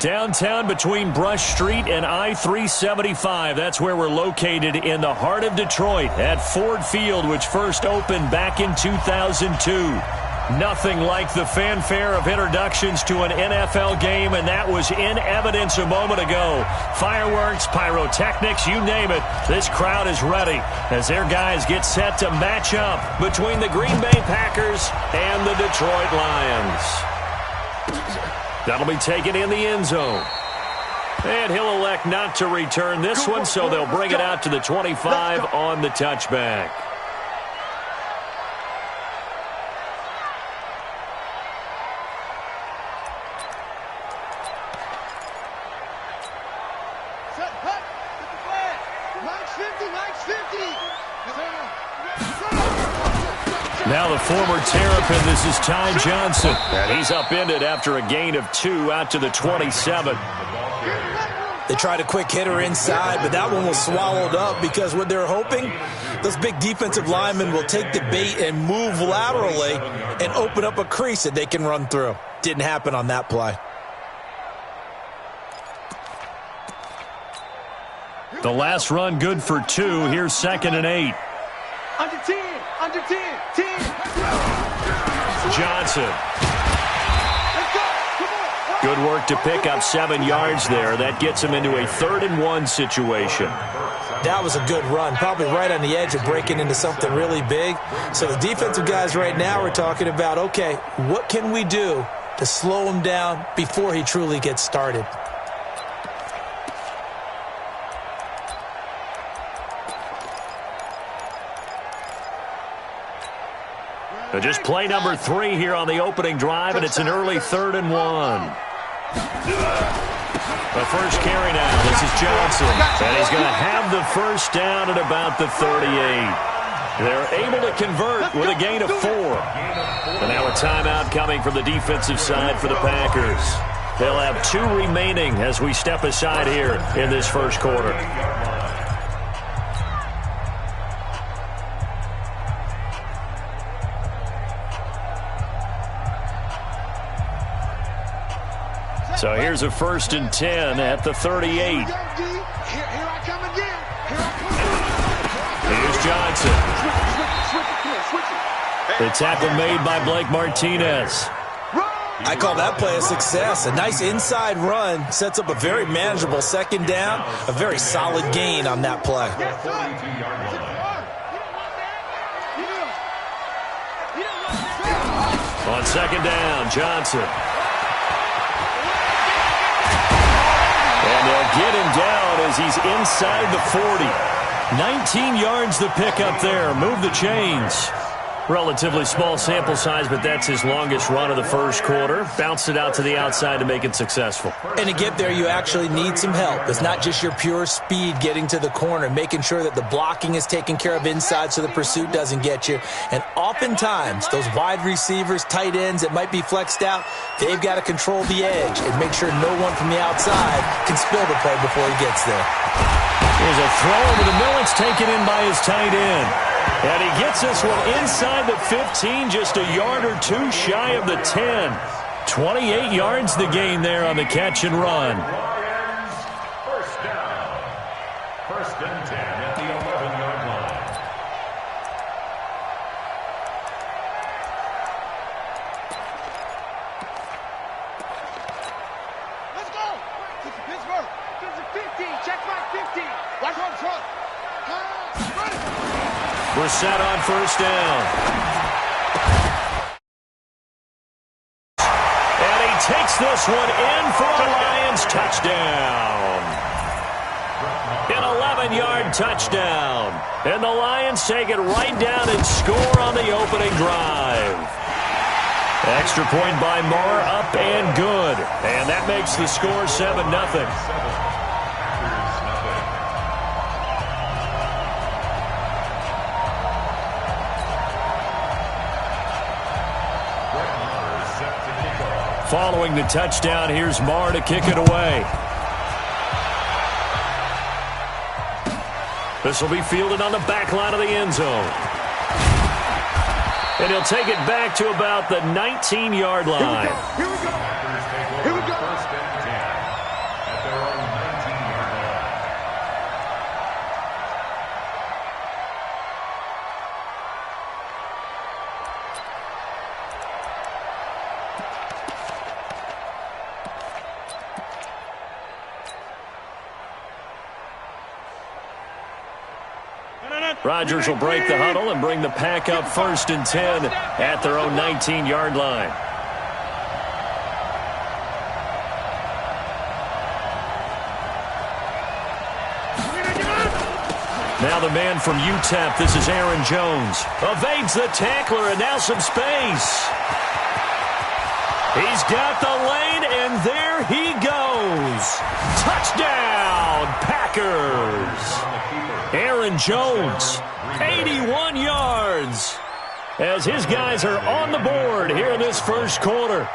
Downtown between Brush Street and I-375. That's where we're located in the heart of Detroit at Ford Field, which first opened back in 2002. Nothing like the fanfare of introductions to an NFL game, and that was in evidence a moment ago. Fireworks, pyrotechnics, you name it. This crowd is ready as their guys get set to match up between the Green Bay Packers and the Detroit Lions. That'll be taken in the end zone. And he'll elect not to return this one, so they'll bring it out to the 25 on the touchback. Now the former Terrapin, this is Ty Johnson. And he's upended after a gain of 2 out to the 27. They tried a quick hitter inside, but that one was swallowed up because what they're hoping, those big defensive linemen will take the bait and move laterally and open up a crease that they can run through. Didn't happen on that play. The last run good for 2. Here's 2nd and 8. Under 10, under 10, 10. Johnson. Good work to pick up 7 yards there. That gets him into a 3rd and 1 situation. That was a good run, probably right on the edge of breaking into something really big. So the defensive guys right now are talking about, okay, what can we do to slow him down before he truly gets started? Just play number 3 here on the opening drive, and it's an early 3rd and 1. The first carry now. This is Johnson, and he's going to have the first down at about the 38. They're able to convert with a gain of 4. And now a timeout coming from the defensive side for the Packers. They'll have 2 remaining as we step aside here in this first quarter. So here's a 1st and 10 at the 38. Here I come again. Here's Johnson. The tackle made by Blake Martinez. I call that play a success. A nice inside run sets up a very manageable 2nd down, a very solid gain on that play. On 2nd down, Johnson. And they'll get him down as he's inside the 40. 19 yards the pickup there. Move the chains. Relatively small sample size, but that's his longest run of the first quarter. Bounced it out to the outside to make it successful. And to get there, you actually need some help. It's not just your pure speed getting to the corner, making sure that the blocking is taken care of inside so the pursuit doesn't get you. And oftentimes, those wide receivers, tight ends that might be flexed out, they've got to control the edge and make sure no one from the outside can spill the play before he gets there. Here's a throw over the middle. It's taken in by his tight end. And he gets this one inside the 15, just a yard or 2 shy of the 10. 28 yards the gain there on the catch and run. First down. 1st and 10 at the 11-yard line. Let's go. Pittsburgh. 15. Check back 15. Watch on front. We're set on 1st down. And he takes this one in for a Lions touchdown. An 11-yard touchdown. And the Lions take it right down and score on the opening drive. Extra point by Moore, up and good. And that makes the score 7-0. Following the touchdown, here's Marr to kick it away. This will be fielded on the back line of the end zone. And he'll take it back to about the 19-yard line. Here we go. Here we go. Here we go. Rodgers will break the huddle and bring the pack up 1st and 10 at their own 19-yard line. Now the man from UTEP, this is Aaron Jones. Evades the tackler and now some space. He's got the lane, and there he goes. Touchdown, Packers. Aaron Jones, 81 yards, as his guys are on the board here in this first quarter.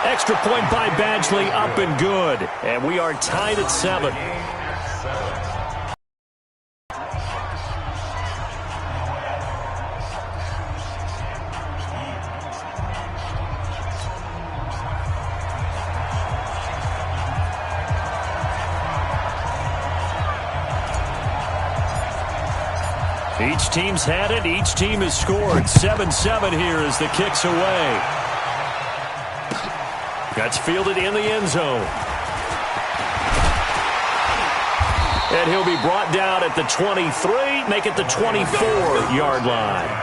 Extra point by Badgley, up and good. And we are tied at 7. Each team's had it. Each team has scored. 7-7 here as the kick's away. That's fielded in the end zone. And he'll be brought down at the 23, make it the 24-yard line.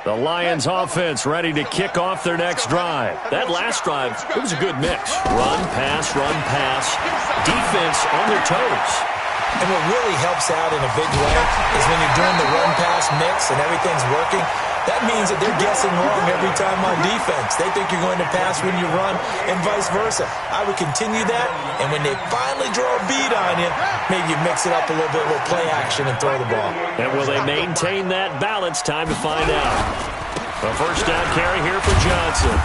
The Lions offense ready to kick off their next drive. That last drive, it was a good mix. Run, pass, defense on their toes. And what really helps out in a big way is when you're doing the run-pass mix and everything's working, that means that they're guessing wrong every time on defense. They think you're going to pass when you run and vice versa. I would continue that, and when they finally draw a bead on you, maybe you mix it up a little bit with play action and throw the ball. And will they maintain that balance? Time to find out. A first down carry here for Johnson.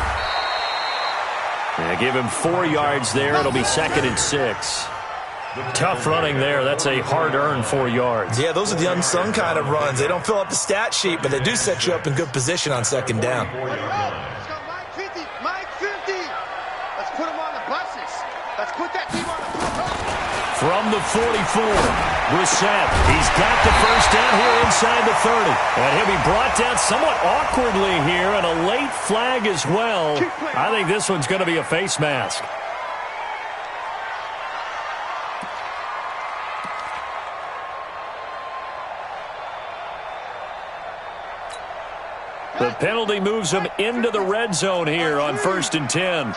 Give him 4 yards there. It'll be 2nd and 6. Tough running there. That's a hard-earned 4 yards. Yeah, those are the unsung kind of runs. They don't fill up the stat sheet, but they do set you up in good position on 2nd down. Let's go, Mike 50. Mike 50. Let's put them on the buses. Let's put that team on the bus. From the 44, Brissett. He's got the first down here inside the 30. And he'll be brought down somewhat awkwardly here, and a late flag as well. I think this one's going to be a face mask. The penalty moves him into the red zone here on 1st and 10.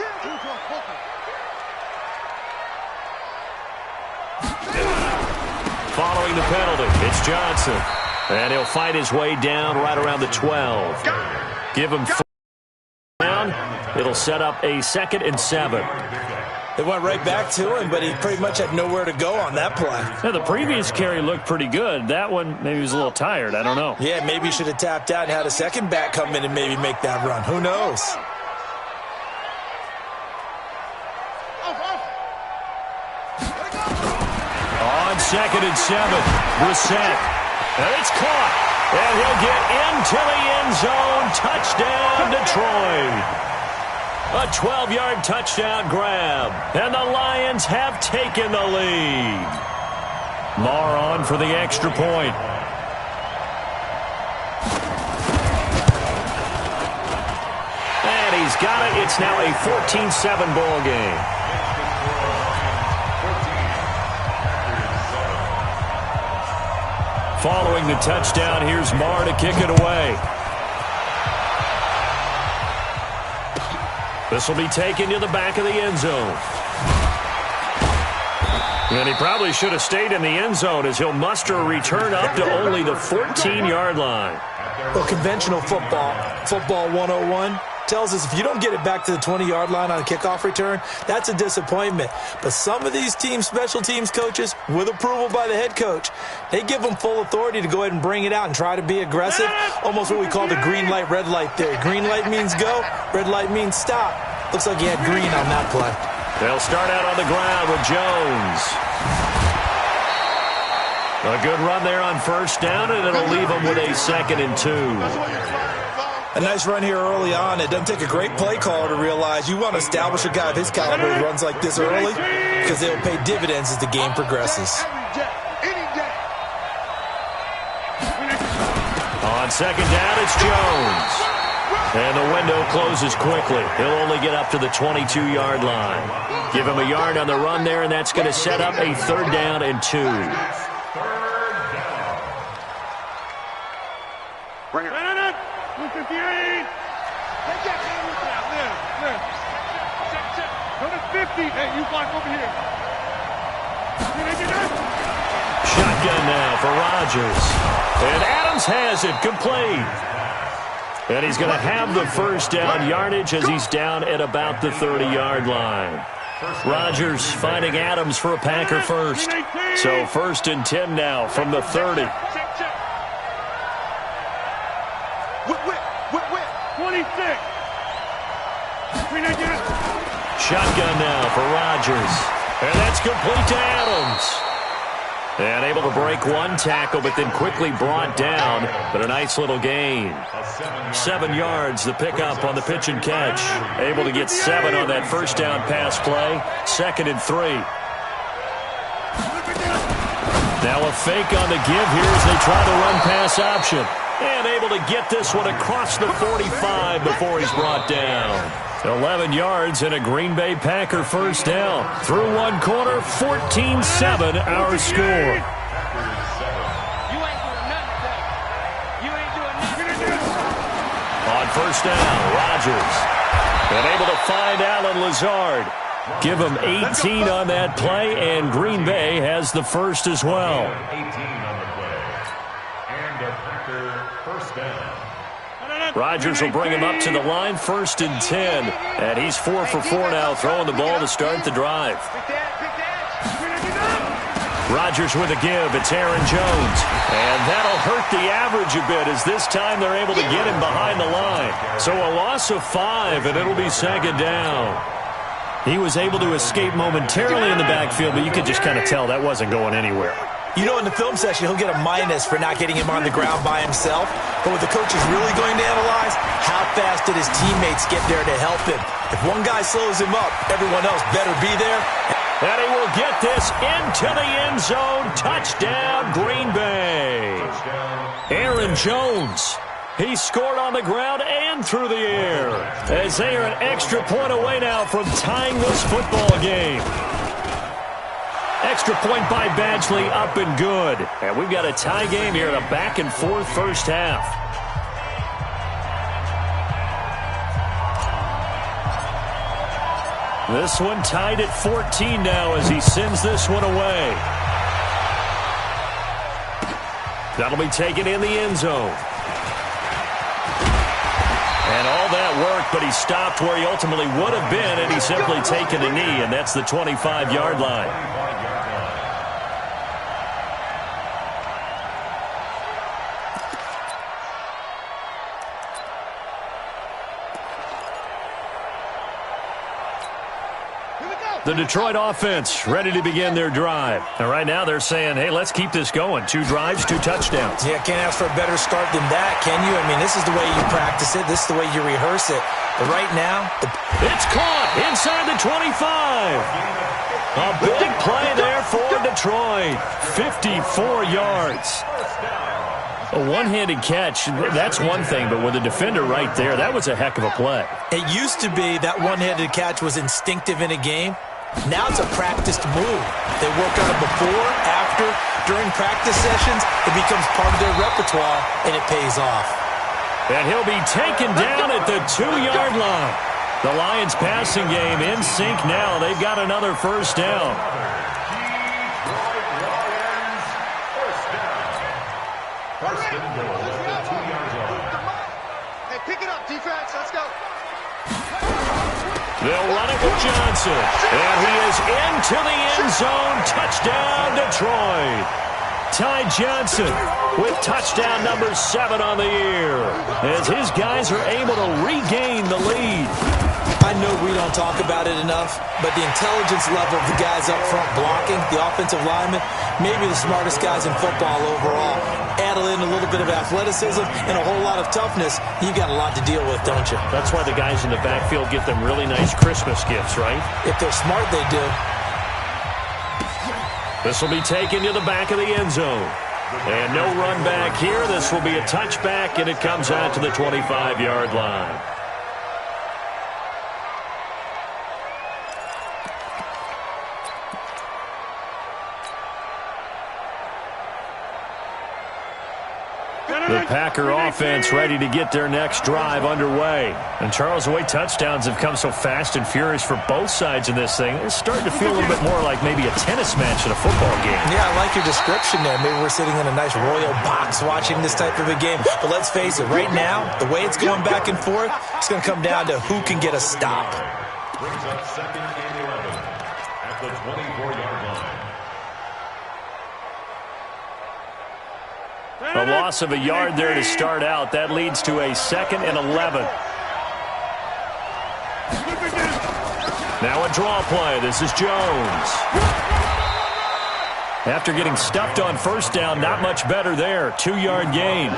Following the penalty, it's Johnson. And he'll fight his way down right around the 12. Give him 4 down. It'll set up a 2nd and 7. They went right back to him, but he pretty much had nowhere to go on that play. Now, the previous carry looked pretty good. That one, maybe he was a little tired. I don't know. Yeah, maybe he should have tapped out and had a second back come in and maybe make that run. Who knows? On 2nd and 7, Brissett. And it's caught. And he'll get into the end zone. Touchdown, Detroit. A 12-yard touchdown grab. And the Lions have taken the lead. Marr on for the extra point. And he's got it. It's now a 14-7 ball game. Following the touchdown, here's Marr to kick it away. This will be taken to the back of the end zone. And he probably should have stayed in the end zone as he'll muster a return up to only the 14-yard line. Well, conventional football 101, tells us if you don't get it back to the 20-yard line on a kickoff return, that's a disappointment. But some of these team special teams coaches, with approval by the head coach, they give them full authority to go ahead and bring it out and try to be aggressive, almost what we call the green light, red light theory. Green light means go, red light means stop. Looks like he had green on that play. They'll start out on the ground with Jones. A good run there on first down, and it'll leave them with a 2nd and 2. A nice run here early on. It doesn't take a great play caller to realize you want to establish a guy of his caliber who runs like this early because they'll pay dividends as the game progresses. On 2nd down, it's Jones. And the window closes quickly. He'll only get up to the 22-yard line. Give him a yard on the run there, and that's going to set up a 3rd down and 2. Bring it. 258. Take that man with that. Live. Check. Go to 50. Hey, you block over here. Shotgun now for Rodgers. And Adams has it complete. And he's going to have the first down yardage as he's down at about the 30-yard line. Rodgers finding Adams for a Packer first. So 1st and 10 now from the 30. 26. Shotgun now for Rodgers. And that's complete to Adams. And able to break one tackle, but then quickly brought down. But a nice little gain. 7 yards, the pickup on the pitch and catch. Able to get 7 on that first down pass play. 2nd and 3. Now a fake on the give here as they try the run pass option. And able to get this one across the 45 before he's brought down. 11 yards and a Green Bay Packer first down. Through one quarter, 14-7 our score. first down. Rodgers. And able to find Allen Lazard. Give him 18 on that play, and Green Bay has the first as well. 18 on the play. And a Packer first down. Rodgers will bring him up to the line, 1st and 10. And he's 4 for 4 now, throwing the ball to start the drive. Rodgers with a give. It's Aaron Jones. And that'll hurt the average a bit, as this time they're able to get him behind the line. So a loss of 5, and it'll be 2nd down. He was able to escape momentarily in the backfield, but you could just kind of tell that wasn't going anywhere. You know, in the film session, he'll get a minus for not getting him on the ground by himself. But what the coach is really going to analyze, how fast did his teammates get there to help him? If one guy slows him up, everyone else better be there. And he will get this into the end zone. Touchdown, Green Bay. Aaron Jones. He scored on the ground and through the air, as they are an extra point away now from tying this football game. Extra point by Badgley, up and good. And we've got a tie game here in a back-and-forth first half. This one tied at 14 now as he sends this one away. That'll be taken in the end zone. And all that worked, but he stopped where he ultimately would have been, and he's simply taken a knee, and that's the 25-yard line. The Detroit offense ready to begin their drive. And right now they're saying, hey, let's keep this going. 2 drives, 2 touchdowns. Yeah, can't ask for a better start than that, can you? I mean, this is the way you practice it. This is the way you rehearse it. But right now, it's caught inside the 25. A big play there for Detroit. 54 yards. A one-handed catch, that's one thing, but with a defender right there, that was a heck of a play. It used to be that one-handed catch was instinctive in a game. Now it's a practiced move. They work on it before, after, during practice sessions. It becomes part of their repertoire, and it pays off. And he'll be taken down at the 2-yard line. The Lions passing game in sync now. They've got another first down. First and goal at the 2-yard line. Hey, pick it up, defense. Let's go. They'll run it with Johnson. And he is into the end zone. Touchdown, Detroit. Ty Johnson with touchdown number 7 on the year, as his guys are able to regain the lead. I know we don't talk about it enough, but the intelligence level of the guys up front blocking, the offensive linemen, maybe the smartest guys in football overall. Add in a little bit of athleticism and a whole lot of toughness, you've got a lot to deal with, don't you? That's why the guys in the backfield get them really nice Christmas gifts, right? If they're smart, they do. This will be taken to the back of the end zone. And no run back here. This will be a touchback, and it comes out to the 25-yard line. The Packer offense ready to get their next drive underway. And Charles, the way touchdowns have come so fast and furious for both sides in this thing, it's starting to feel a little bit more like maybe a tennis match in a football game. Yeah, I like your description there. Maybe we're sitting in a nice royal box watching this type of a game. But let's face it, right now, the way it's going back and forth, it's going to come down to who can get a stop. Brings up 2nd and 11 at the 24-yard line. A loss of a yard there to start out. That leads to a 2nd and 11. Now a draw play. This is Jones. After getting stuffed on first down, not much better there. 2-yard gain.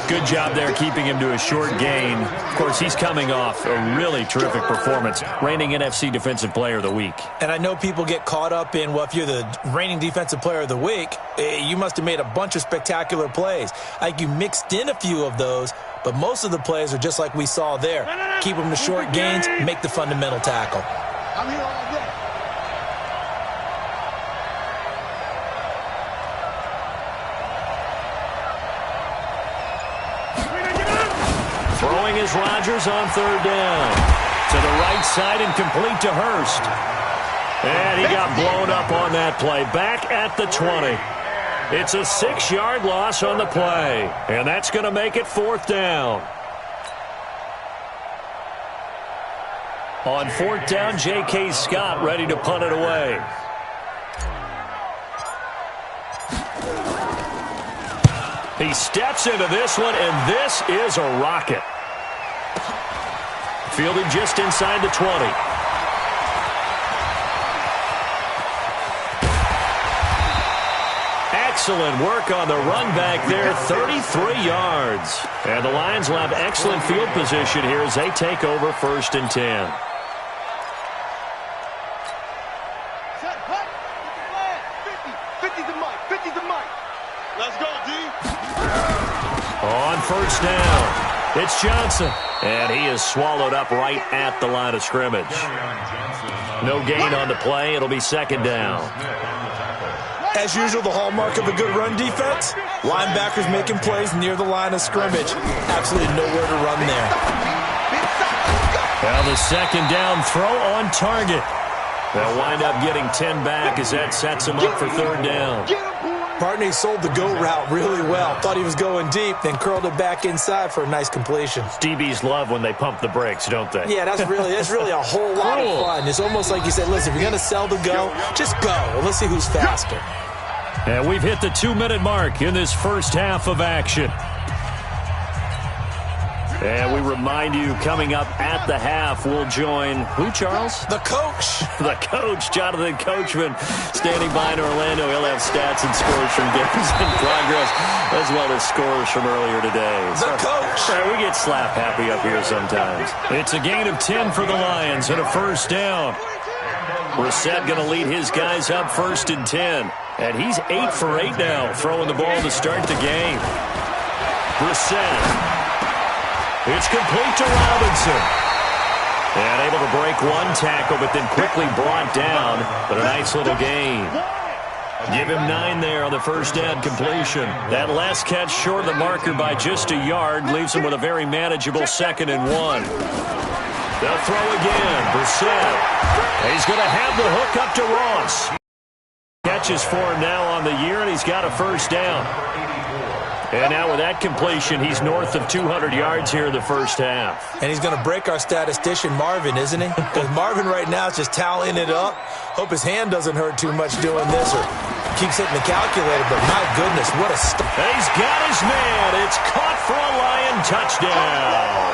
Good job there keeping him to a short gain. Of course, he's coming off a really terrific performance, reigning NFC Defensive Player of the Week. And I know people get caught up in, well, if you're the reigning Defensive Player of the Week, you must have made a bunch of spectacular plays. Like you mixed in a few of those, but most of the plays are just like we saw there. Keep them to short gains, make the fundamental tackle. I'm here all day. Throwing is Rodgers on third down. To the right side and complete to Hurst. And he got blown up on that play. Back at the 20. It's a 6-yard loss on the play. And that's going to make it fourth down. On fourth down, J.K. Scott ready to punt it away. He steps into this one, and this is a rocket. Fielded just inside the 20. Excellent work on the run back there, 33 yards. And the Lions will have excellent field position here as they take over first and 10. Let's go, D. On first down, it's Johnson. And he is swallowed up right at the line of scrimmage. No gain on the play. It'll be second down. As usual, the hallmark of a good run defense, linebackers making plays near the line of scrimmage. Absolutely nowhere to run there. Well, the second down throw on target. They'll wind up getting 10 back as that sets them up for third down. Partney sold the go route really well. Thought he was going deep, then curled it back inside for a nice completion. DBs love when they pump the brakes, don't they? Yeah, that's really a whole lot of fun. It's almost like you said, listen, if you're going to sell the go, just go. And let's see who's faster. And we've hit the 2-minute mark in this first half of action. And we remind you, coming up at the half, we'll join who, Charles? The coach. The coach, Jonathan Coachman, standing by in Orlando. He'll have stats and scores from games in progress, as well as scores from earlier today. The coach. We get slap happy up here sometimes. It's a gain of 10 for the Lions and a first down. Brissett going to lead his guys up first and 10. And he's 8 for 8 now, throwing the ball to start the game. Brissett. It's complete to Robinson. And able to break one tackle, but then quickly brought down. But a nice little gain. Give him 9 there on the first down completion. That last catch short of the marker by just a yard leaves him with a very manageable 2nd and 1. They'll throw again. Brissett. He's going to have the hook up to Ross. Catches for him now on the year, and he's got a first down. And now with that completion, he's north of 200 yards here in the first half. And he's going to break our statistician, Marvin, isn't he? Because Marvin right now is just tallying it up. Hope his hand doesn't hurt too much doing this or keeps hitting the calculator, but my goodness, what a stop. He's got his man. It's caught for a Lion touchdown.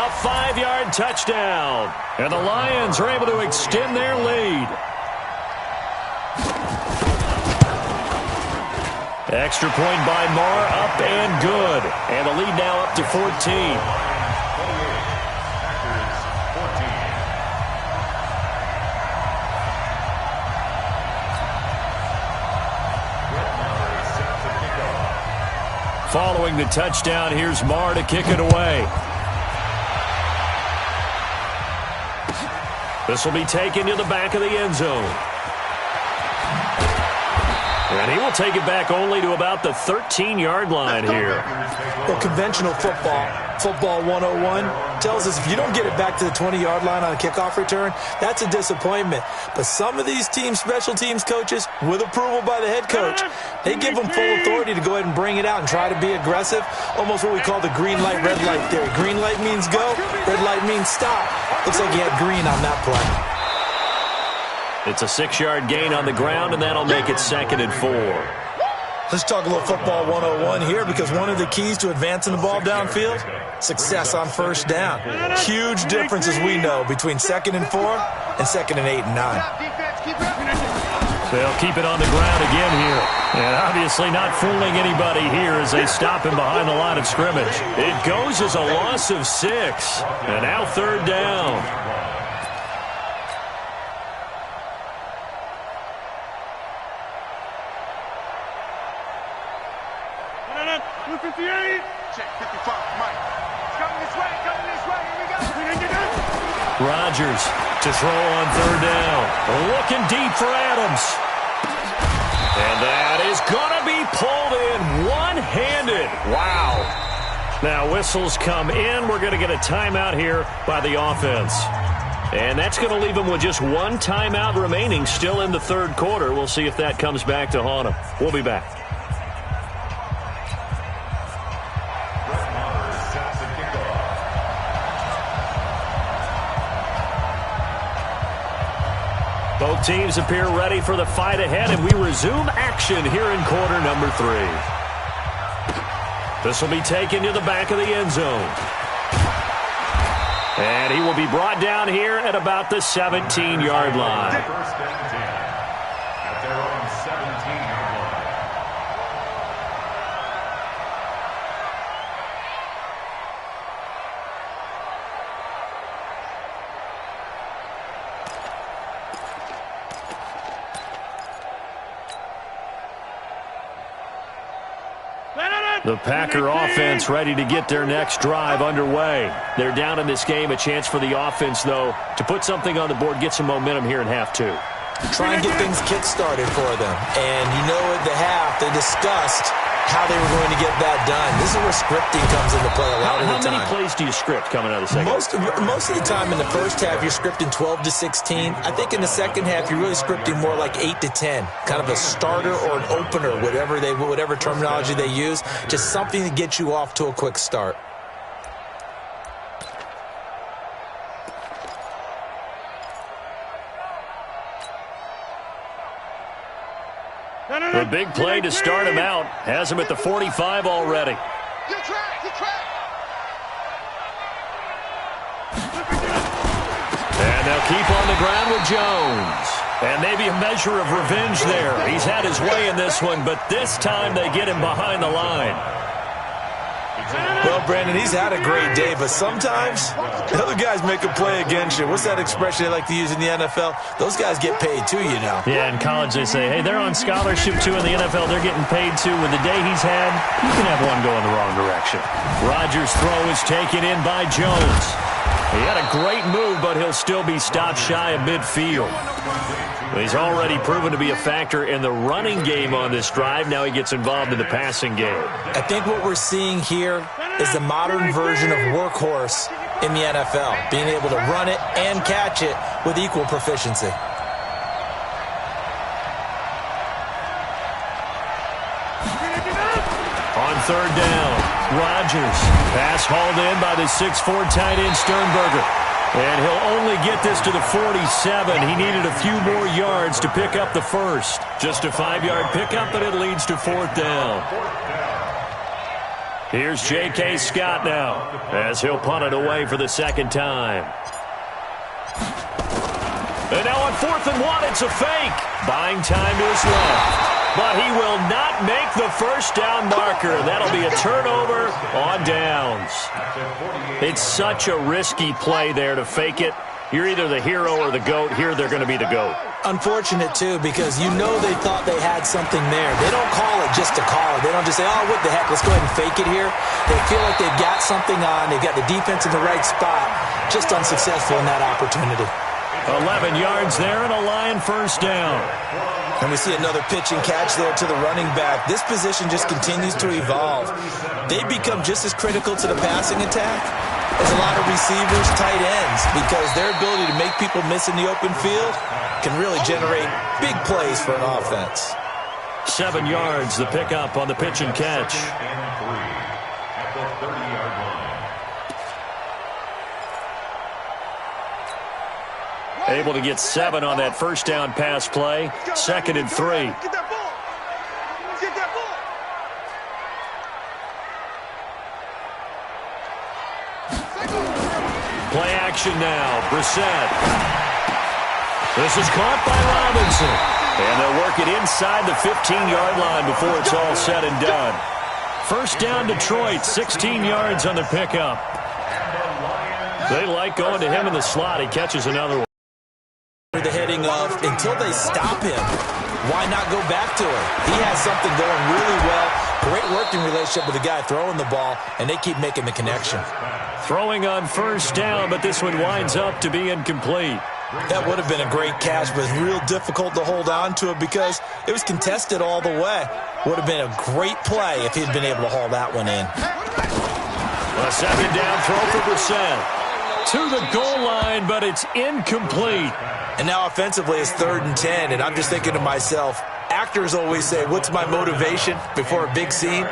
A 5-yard touchdown. And the Lions are able to extend their lead. Extra point by Marr, up and good. And the lead now up to 14. Following the touchdown, here's Marr to kick it away. This will be taken to the back of the end zone. And he will take it back only to about the 13-yard line here. Well, conventional football 101, tells us if you don't get it back to the 20-yard line on a kickoff return, that's a disappointment. But some of these special teams coaches, with approval by the head coach, they give them full authority to go ahead and bring it out and try to be aggressive. Almost what we call the green light, red light theory. Green light means go, red light means stop. Looks like he had green on that play. It's a 6-yard gain on the ground, and that'll make it 2nd and 4. Let's talk a little football 101 here, because one of the keys to advancing the ball downfield, success on first down. Huge difference, as we know, between 2nd and 4 and 2nd and 8 and 9. They'll keep it on the ground again here. And obviously not fooling anybody here as they stop him behind the line of scrimmage. It goes as a loss of 6. And now 3rd down. Rodgers to throw on 3rd down. Looking deep for Adams. And that is going to be pulled in one-handed. Wow. Now whistles come in. We're going to get a timeout here by the offense. And that's going to leave them with just one timeout remaining still in the third quarter. We'll see if that comes back to haunt them. We'll be back. Both teams appear ready for the fight ahead, and we resume action here in quarter number 3. This will be taken to the back of the end zone. And he will be brought down here at about the 17-yard line. First and 10 at their own 17-yard line. The Packer offense ready to get their next drive underway. They're down in this game. A chance for the offense, though, to put something on the board, get some momentum here in half 2. Try and get things kick-started for them. And you know at the half, they discussed how they were going to get that done. This is where scripting comes into play a lot of the time. How many plays do you script coming out of the second? Most of the time in the first half, you're scripting 12 to 16. I think in the second half, you're really scripting more like 8 to 10. Kind of a starter or an opener, whatever terminology they use. Just something to get you off to a quick start. The big play to start him out has him at the 45 already. And they'll keep on the ground with Jones. And maybe a measure of revenge there. He's had his way in this one, but this time they get him behind the line. Well, Brandon, he's had a great day, but sometimes the other guys make a play against you. What's that expression they like to use in the NFL? Those guys get paid too, you know. Yeah, in college they say, hey, they're on scholarship too. In the NFL, they're getting paid too. With the day he's had, you can have one go in the wrong direction. Rodgers' throw is taken in by Jones. He had a great move, but he'll still be stopped shy of midfield. He's already proven to be a factor in the running game on this drive. Now he gets involved in the passing game. I think what we're seeing here is the modern version of workhorse in the NFL, being able to run it and catch it with equal proficiency. On third down, Rodgers. Pass hauled in by the 6'4" tight end Sternberger. And he'll only get this to the 47. He needed a few more yards to pick up the first. Just a 5-yard pickup, but it leads to fourth down. Here's J.K. Scott now, as he'll punt it away for the second time. And now on 4th and 1, it's a fake. Buying time to his left. But he will not make the first down marker. That'll be a turnover on downs. It's such a risky play there to fake it. You're either the hero or the GOAT. Here they're going to be the GOAT. Unfortunate, too, because you know they thought they had something there. They don't call it just to call it. They don't just say, oh, what the heck, let's go ahead and fake it here. They feel like they've got something on. They've got the defense in the right spot. Just unsuccessful in that opportunity. 11 yards there and a Lion first down. And we see another pitch and catch there to the running back. This position just continues to evolve. They become just as critical to the passing attack as a lot of receivers, tight ends, because their ability to make people miss in the open field can really generate big plays for an offense. 7 yards, the pickup on the pitch and catch. At the 30-yard line. Able to get 7 on that first down pass play. 2nd and 3. Get that ball. Get that ball. Play action now. Brissett. This is caught by Robinson. And they'll work it inside the 15-yard line before it's all said and done. First down Detroit, 16 yards on the pickup. They like going to him in the slot. He catches another one. The heading of, until they stop him, why not go back to it? He has something going really well. Great working relationship with the guy throwing the ball, and they keep making the connection. Throwing on first down, but this one winds up to be incomplete. That would have been a great catch, but it's real difficult to hold on to it because it was contested all the way. Would have been a great play if he'd been able to haul that one in. A second down throw for Brissett. To the goal line, but it's incomplete. And now offensively it's 3rd and 10, and I'm just thinking to myself, actors always say, what's my motivation before a big scene?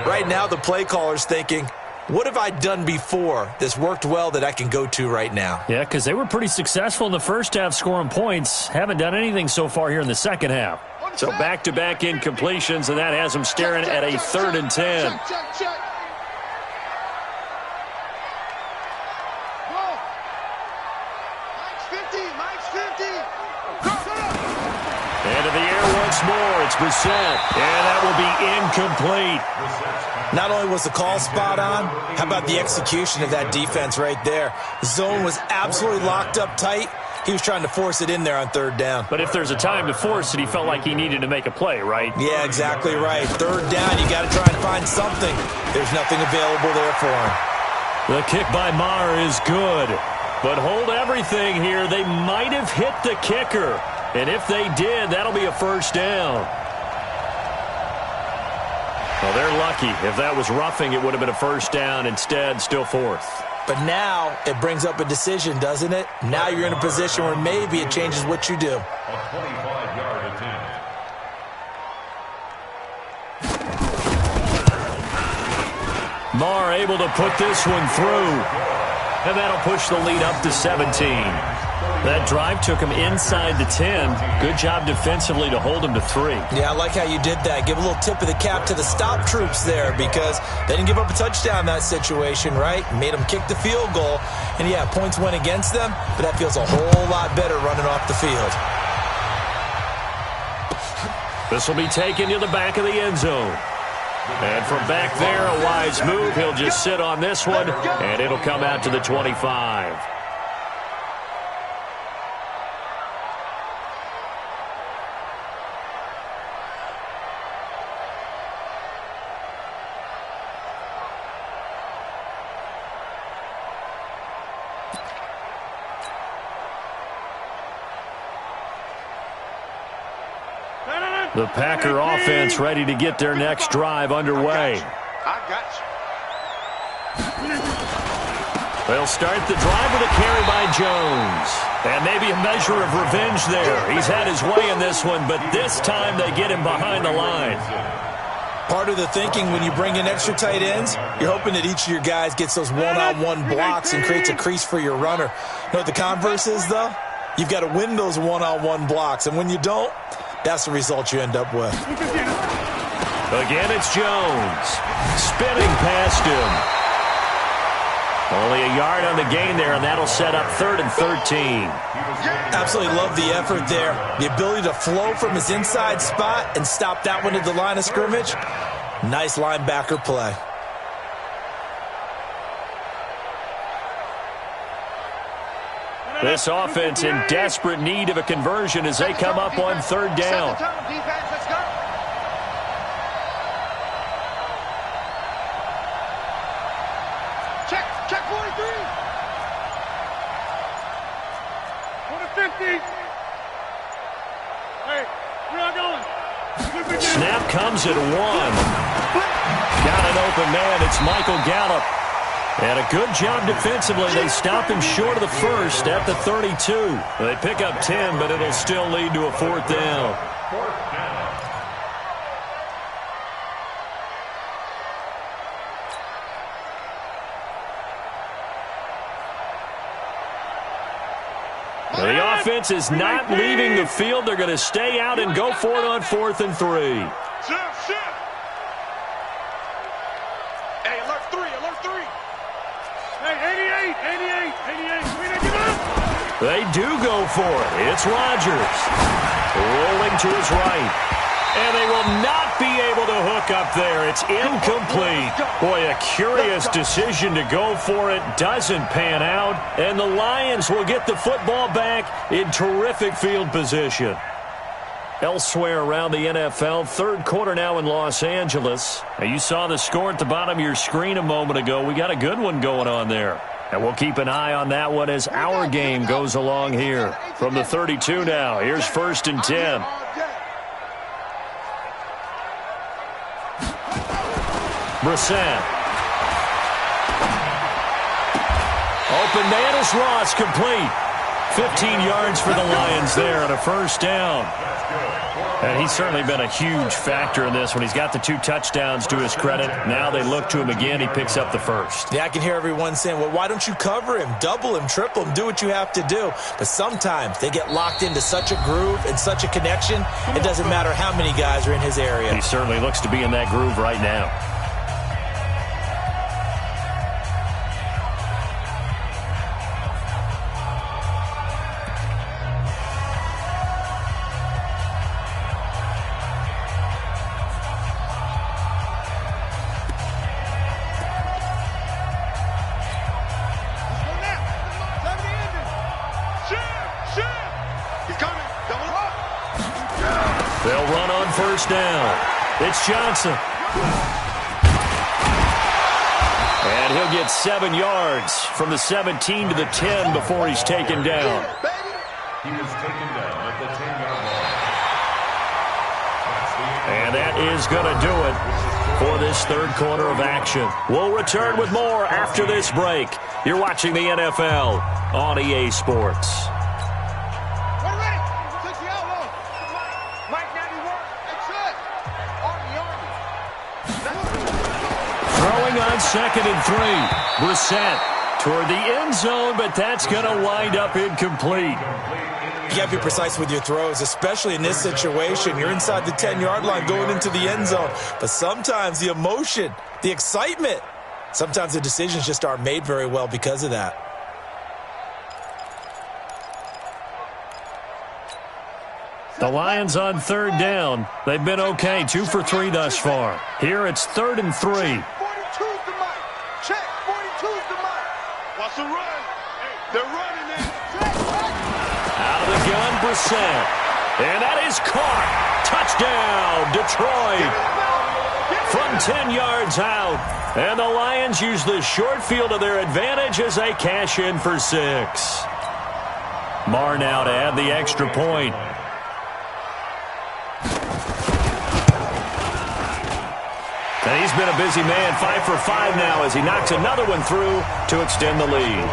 Right now the play caller's thinking, what have I done before that's worked well that I can go to right now? Yeah, because they were pretty successful in the first half scoring points. Haven't done anything so far here in the second half. So back-to-back incompletions, and that has them staring at a 3rd and 10. Into the air once more. It's Brissett, and that will be incomplete. Not only was the call spot on, how about the execution of that defense right there? The zone was absolutely locked up tight. He was trying to force it in there on 3rd down. But if there's a time to force it, he felt like he needed to make a play, right? Yeah, exactly right. 3rd down, you got to try and find something. There's nothing available there for him. The kick by Maher is good. But hold everything here. They might have hit the kicker. And if they did, that'll be a 1st down. Well, they're lucky. If that was roughing, it would have been a 1st down. Instead, still 4th. But now it brings up a decision, doesn't it? Now you're in a position where maybe it changes what you do. A 25-yard attempt. Maher able to put this one through. And that'll push the lead up to 17. That drive took him inside the 10. Good job defensively to hold him to 3. Yeah, I like how you did that. Give a little tip of the cap to the stop troops there because they didn't give up a touchdown in that situation, right? Made them kick the field goal. And, yeah, points went against them, but that feels a whole lot better running off the field. This will be taken to the back of the end zone. And from back there, a wise move. He'll just sit on this one, and it'll come out to the 25. The Packer offense ready to get their next drive underway. I got you. They'll start the drive with a carry by Jones. And maybe a measure of revenge there. He's had his way in this one, but this time they get him behind the line. Part of the thinking when you bring in extra tight ends, you're hoping that each of your guys gets those one-on-one blocks and creates a crease for your runner. You know what the converse is, though? You've got to win those one-on-one blocks, and when you don't, that's the result you end up with. Again, it's Jones. Spinning past him. Only a yard on the gain there, and that'll set up 3rd and 13. Absolutely love the effort there. The ability to flow from his inside spot and stop that one at the line of scrimmage. Nice linebacker play. This offense in desperate need of a conversion as they come up on 3rd down. Check 43. 50. Hey, we're not going. Snap comes at 1. Got an open man. It's Michael Gallup. And a good job defensively. They stop him short of the first at the 32. They pick up 10, but it'll still lead to a 4th down. The offense is not leaving the field. They're going to stay out and go for it on 4th and 3. Hey, alert 3. Hey, 88. They do go for it. It's Rodgers. Rolling to his right. And they will not be able to hook up there. It's incomplete. Boy, a curious decision to go for it. Doesn't pan out. And the Lions will get the football back in terrific field position. Elsewhere around the NFL, 3rd quarter now in Los Angeles. Now, you saw the score at the bottom of your screen a moment ago. We got a good one going on there. And we'll keep an eye on that one as our game goes along here. From the 32 now, here's 1st and 10. Brissett. Open man is Ross, complete. 15 yards for the Lions there on a first down. And he's certainly been a huge factor in this when he's got the 2 touchdowns to his credit. Now they look to him again. He picks up the first. Yeah, I can hear everyone saying, well, why don't you cover him, double him, triple him, do what you have to do. But sometimes they get locked into such a groove and such a connection, it doesn't matter how many guys are in his area. He certainly looks to be in that groove right now. They'll run on first down. It's Johnson. And he'll get 7 yards from the 17 to the 10 before he's taken down. He was taken down at the 10-yard line. And that is going to do it for this third quarter of action. We'll return with more after this break. You're watching the NFL on EA Sports. On 2nd and 3. Brissett toward the end zone, but that's going to wind up incomplete. You got to be precise with your throws, especially in this situation. You're inside the 10-yard line going into the end zone. But sometimes the emotion, the excitement, sometimes the decisions just aren't made very well because of that. The Lions on 3rd down. They've been okay, 2 for 3 thus far. Here it's 3rd and 3. Watch the run. They're running it. Out of the gun, Brissett. And that is caught. Touchdown, Detroit. From 10 yards out. And the Lions use the short field to their advantage as they cash in for 6. Marr now to add the extra point. And he's been a busy man, 5 for 5 now as he knocks another one through to extend the lead.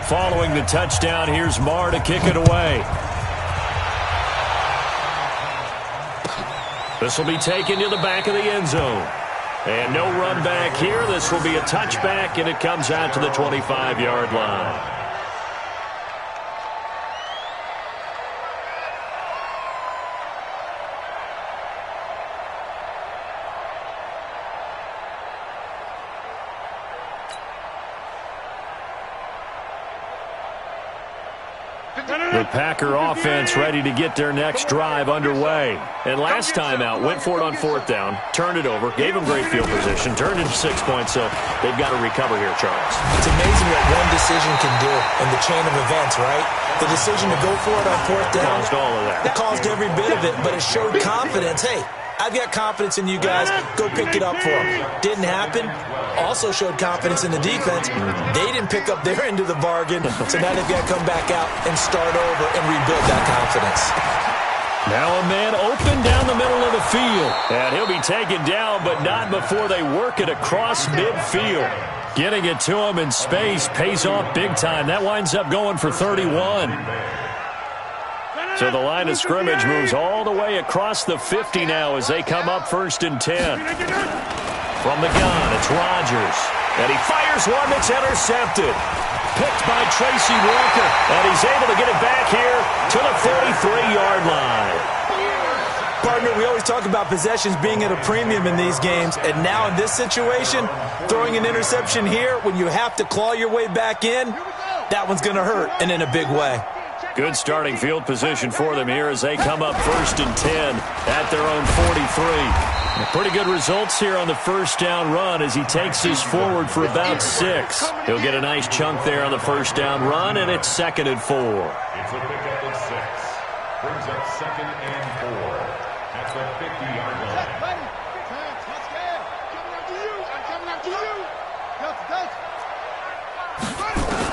Following the touchdown, here's Marr to kick it away. This will be taken to the back of the end zone. And no run back here. This will be a touchback, and it comes out to the 25-yard line. The Packer offense ready to get their next drive underway. And last time out, went for it on 4th down, turned it over, gave them great field position, turned into 6 points, so they've got to recover here, Charles. It's amazing what one decision can do in the chain of events, right? The decision to go for it on 4th down. Caused all of that. It caused every bit of it, but it showed confidence. Hey, I've got confidence in you guys. Go pick it up for them. Didn't happen. Also showed confidence in the defense. They didn't pick up their end of the bargain, so now they've got to come back out and start over and rebuild that confidence. Now a man open down the middle of the field. And he'll be taken down, but not before they work it across midfield. Getting it to him in space pays off big time. That winds up going for 31. So the line of scrimmage moves all the way across the 50 now as they come up 1st and 10. From the gun, it's Rodgers. And he fires one that's intercepted. Picked by Tracy Walker. And he's able to get it back here to the 43-yard line. Partner, we always talk about possessions being at a premium in these games. And now in this situation, throwing an interception here when you have to claw your way back in, that one's going to hurt, and in a big way. Good starting field position for them here as they come up 1st and 10 at their own 43. Pretty good results here on the first down run as he takes this forward for about 6. He'll get a nice chunk there on the first down run, and it's 2nd and 4. It's a pickup of 6. Brings up 2nd and 4 at the 50-yard line. Let's go. Coming after you. I'm coming after you. Go.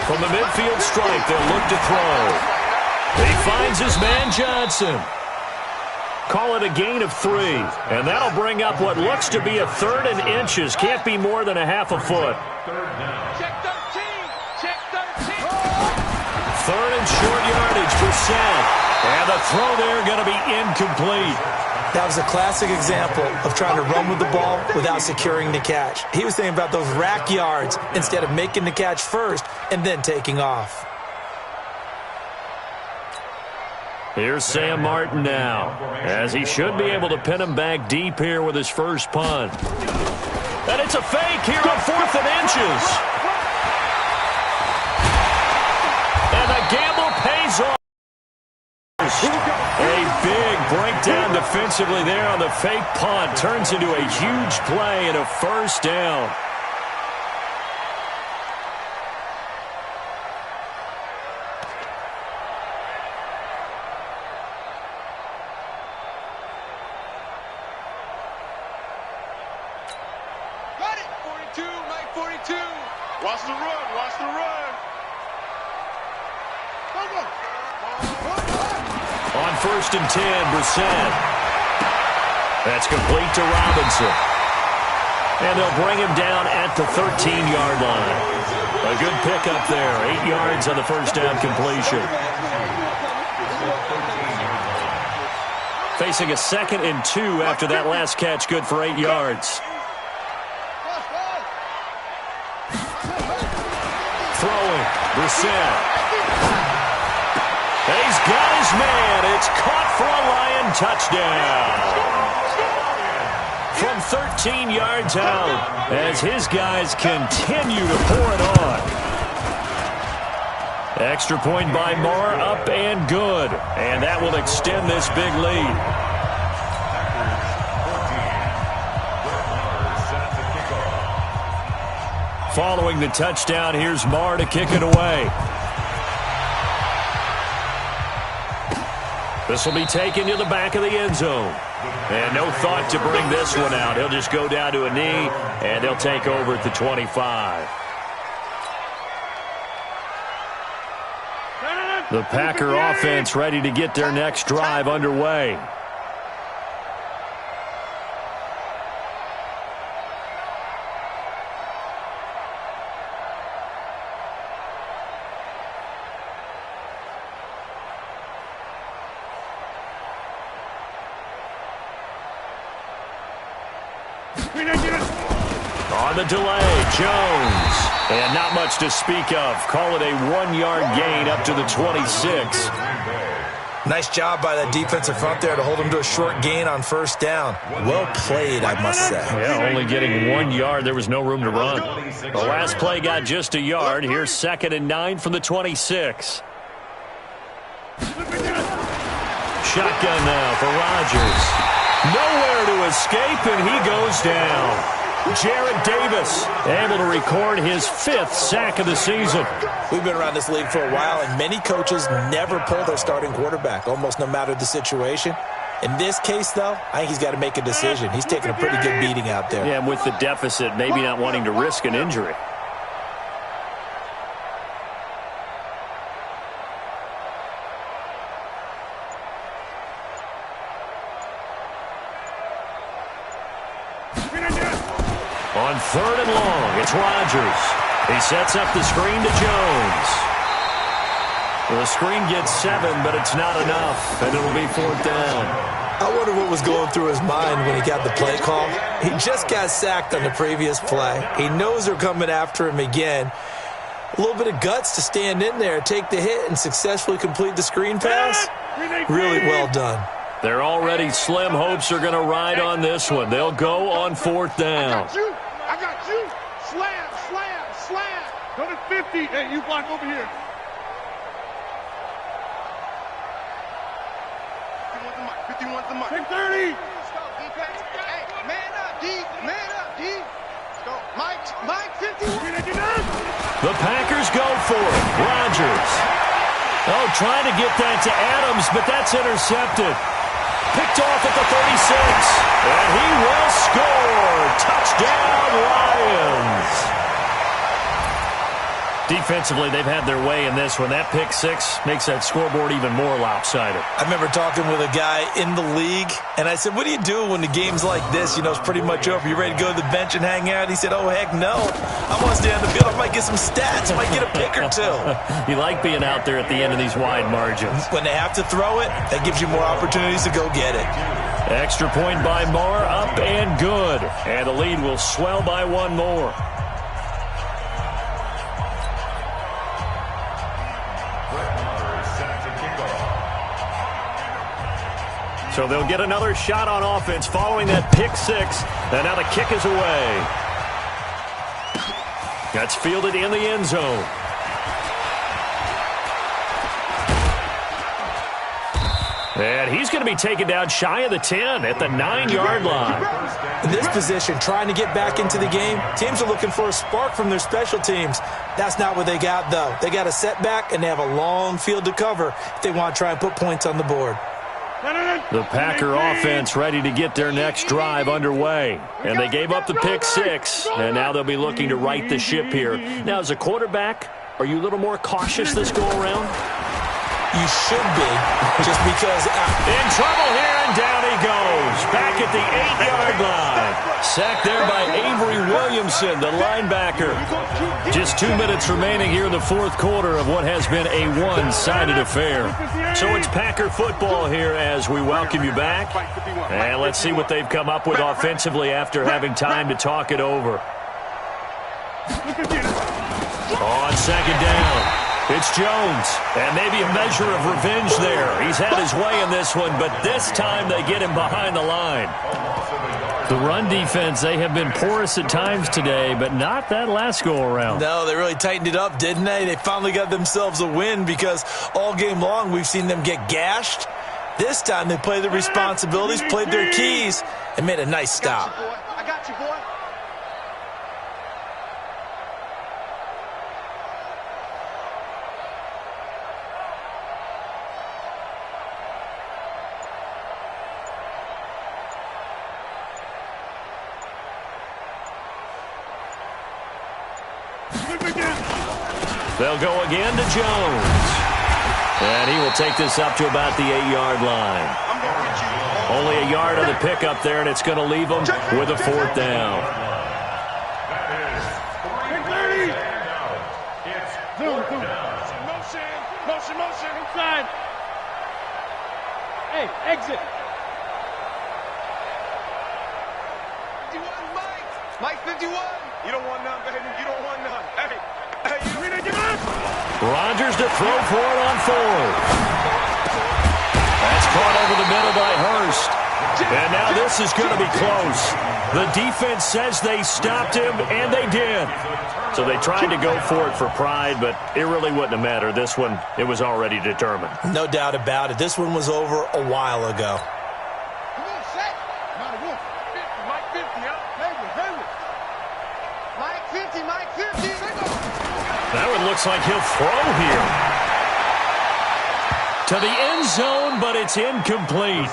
From the midfield stripe, they'll look to throw. He finds his man Johnson. Call it a gain of 3. And that'll bring up what looks to be a 3rd and inches. Can't be more than a half a foot. Check 13. Check 13. 3rd and short yardage for Seth. And the throw there going to be incomplete. That was a classic example of trying to run with the ball without securing the catch. He was thinking about those rack yards instead of making the catch first and then taking off. Here's Sam Martin now, as he should be able to pin him back deep here with his first punt. And it's a fake here on 4th and inches. And the gamble pays off. A big breakdown defensively there on the fake punt. Turns into a huge play and a first down. Got it. 42, Mike 42. Watch the run. Watch the run. On 1st and 10, Brissett. That's complete to Robinson. And they'll bring him down at the 13-yard line. A good pickup there. 8 yards on the first down completion. Facing a 2nd and 2 after that last catch, good for 8 yards. Throwing, Brissett. He's got his man. It's caught for a Lion touchdown. From 13 yards out as his guys continue to pour it on. Extra point by Marr, up and good. And that will extend this big lead. Following the touchdown, here's Marr to kick it away. This will be taken to the back of the end zone. And no thought to bring this one out. He'll just go down to a knee, and they'll take over at the 25. The Packer offense ready to get their next drive underway. On the delay, Jones. And not much to speak of. Call it a 1-yard gain up to the 26. Nice job by that defensive front there to hold him to a short gain on first down. Well played, I must say. Yeah, only getting 1 yard. There was no room to run. The last play got just a yard. Here's 2nd and 9 from the 26. Shotgun now for Rodgers. Nowhere to escape, and he goes down. Jarrett Davis able to record his 5th sack of the season. We've been around this league for a while, and many coaches never pull their starting quarterback, almost no matter the situation. In this case, though, I think he's got to make a decision. He's taking a pretty good beating out there. Yeah, and with the deficit, maybe not wanting to risk an injury. On 3rd and long, it's Rodgers. He sets up the screen to Jones. The screen gets 7, but it's not enough, and it'll be 4th down. I wonder what was going through his mind when he got the play call. He just got sacked on the previous play. He knows they're coming after him again. A little bit of guts to stand in there, take the hit, and successfully complete the screen pass. Really well done. Their already slim hopes are going to ride on this one. They'll go on 4th down. I got you. Slam, slam, slam. Go to 50. Hey, you block over here. Take 30. Hey, man up, D. Man up, D. Let's go. Mike, 50. The Packers go for it. Rodgers. Oh, trying to get that to Adams, but that's intercepted. Picked off at the 36. And he will score. Touchdown, Lions. Defensively, they've had their way in this one. That pick six makes that scoreboard even more lopsided. I remember talking with a guy in the league, and I said, what do you do when the game's like this? You know, it's pretty much over. You ready to go to the bench and hang out? He said, oh, heck no. I want to stay on the field. I might get some stats. I might get a pick or two. You like being out there at the end of these wide margins. When they have to throw it, that gives you more opportunities to go get it. Extra point by Marr, up and good. And the lead will swell by one more. So they'll get another shot on offense following that pick six. And now the kick is away. That's fielded in the end zone. And he's going to be taken down shy of the 10 at the 9-yard line. In this position, trying to get back into the game, teams are looking for a spark from their special teams. That's not what they got, though. They got a setback, and they have a long field to cover if they want to try and put points on the board. The Packer offense ready to get their next drive underway. And they gave up the pick six, and now they'll be looking to right the ship here. Now, as a quarterback, are you a little more cautious this go-around? You should be, just because... In trouble here, and down he goes. Back at the 8-yard line. Sacked there by Avery Williamson, the linebacker. Just 2 minutes remaining here in the fourth quarter of what has been a one-sided affair. So it's Packer football here as we welcome you back. And let's see what they've come up with offensively after having time to talk it over. On second down. It's Jones, and maybe a measure of revenge there. He's had his way in this one, but this time they get him behind the line. The run defense, they have been porous at times today, but not that last go-around. No, they really tightened it up, didn't they? They finally got themselves a win because all game long we've seen them get gashed. This time they played their responsibilities, played their keys, and made a nice stop. I got you, boy. They'll go again to Jones. And he will take this up to about the 8-yard line. Only a yard of the pickup there, and it's going to leave them with a fourth down. Motion. Inside. Hey, exit. 51, Mike 51. You don't want none, baby. You don't want none. Hey, you ready to give up? Rodgers to throw for it on fourth. That's caught over the middle by Hurst. And now this is going to be close. The defense says they stopped him, and they did. So they tried to go for it for pride, but it really wouldn't have mattered. This one, it was already determined. No doubt about it. This one was over a while ago. Come on, set. Mike 50, huh? Mike 50. That one looks like he'll throw here. To the end zone, but it's incomplete.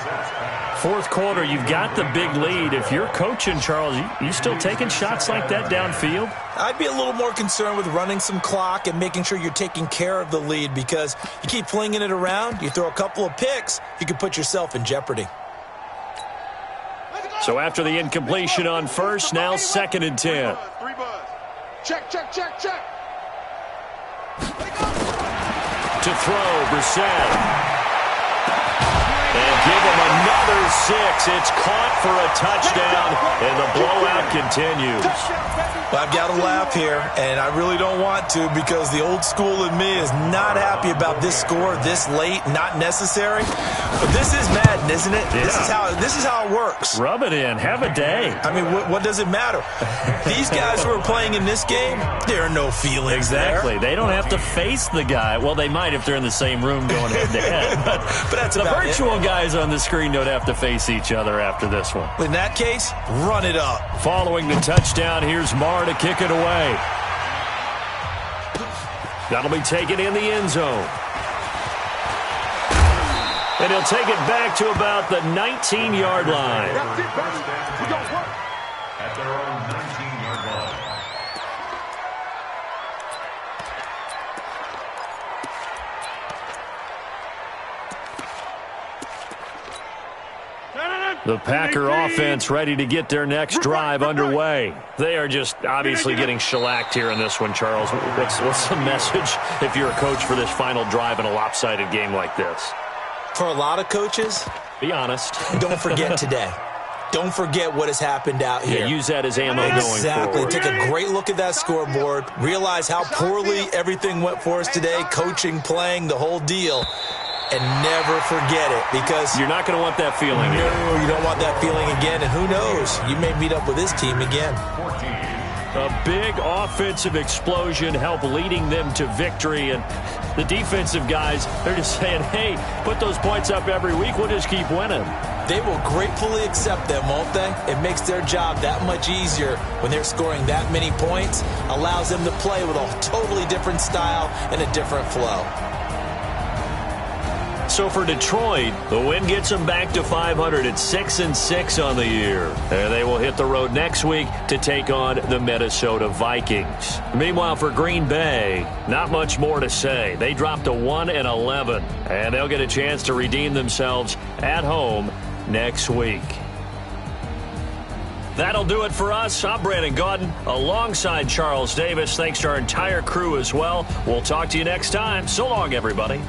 Fourth quarter, you've got the big lead. If you're coaching, Charles, you still taking shots like that downfield? I'd be a little more concerned with running some clock and making sure you're taking care of the lead, because you keep flinging it around, you throw a couple of picks, you could put yourself in jeopardy. So after the incompletion on first, now 2nd and 10. Check. To throw, Brissett. And give him another 6. It's caught for a touchdown, and the blowout continues. Well, I've got to laugh here, and I really don't want to, because the old school in me is not happy about this score this late, not necessary. But this is Madden, isn't it? Yeah. This is how it works. Rub it in. Have a day. I mean, what does it matter? These guys who are playing in this game, there are no feelings Exactly. there. They don't have to face the guy. Well, they might if they're in the same room going head-to-head. But that's the about virtual guys on the screen don't have to face each other after this one. In that case, run it up. Following the touchdown, here's Marr to kick it away. That'll be taken in the end zone. And he'll take it back to about the 19-yard line. At their own 19-yard line. The Packer offense ready to get their next drive underway. They are just obviously getting shellacked here in this one, Charles. What's the message if you're a coach for this final drive in a lopsided game like this? For a lot of coaches, be honest. Don't forget today. Don't forget what has happened out here. Yeah, use that as ammo going forward. Exactly. Take a great look at that scoreboard. Realize how poorly everything went for us today. Coaching, playing, the whole deal. And never forget it, because you're not going to want that feeling. No, you don't want that feeling again. And who knows? You may meet up with this team again. A big offensive explosion helped leading them to victory. And the defensive guys, they're just saying, hey, put those points up every week. We'll just keep winning. They will gratefully accept them, won't they? It makes their job that much easier when they're scoring that many points. Allows them to play with a totally different style and a different flow. So for Detroit, the win gets them back to 500 at 6-6 on the year. And they will hit the road next week to take on the Minnesota Vikings. Meanwhile, for Green Bay, not much more to say. They dropped to 1-11, and they'll get a chance to redeem themselves at home next week. That'll do it for us. I'm Brandon Gaudin alongside Charles Davis. Thanks to our entire crew as well. We'll talk to you next time. So long, everybody.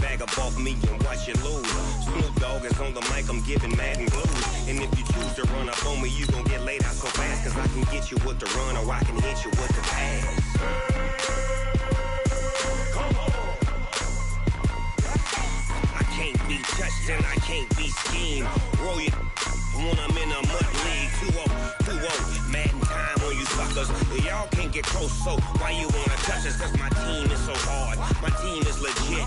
Bag up off me and watch you lose. Snoop Dogg is on the mic, I'm giving Madden blues. And if you choose to run up on me, you gon' get laid out so fast. Cause I can get you with the run or I can hit you with the pass. Come on. I can't be touched and I can't be schemed. Roll you when I'm in a mud league. 2-0, Madden time on you suckers. Y'all can't get close, so why you wanna touch us? Cause my team is so hard. My team is legit.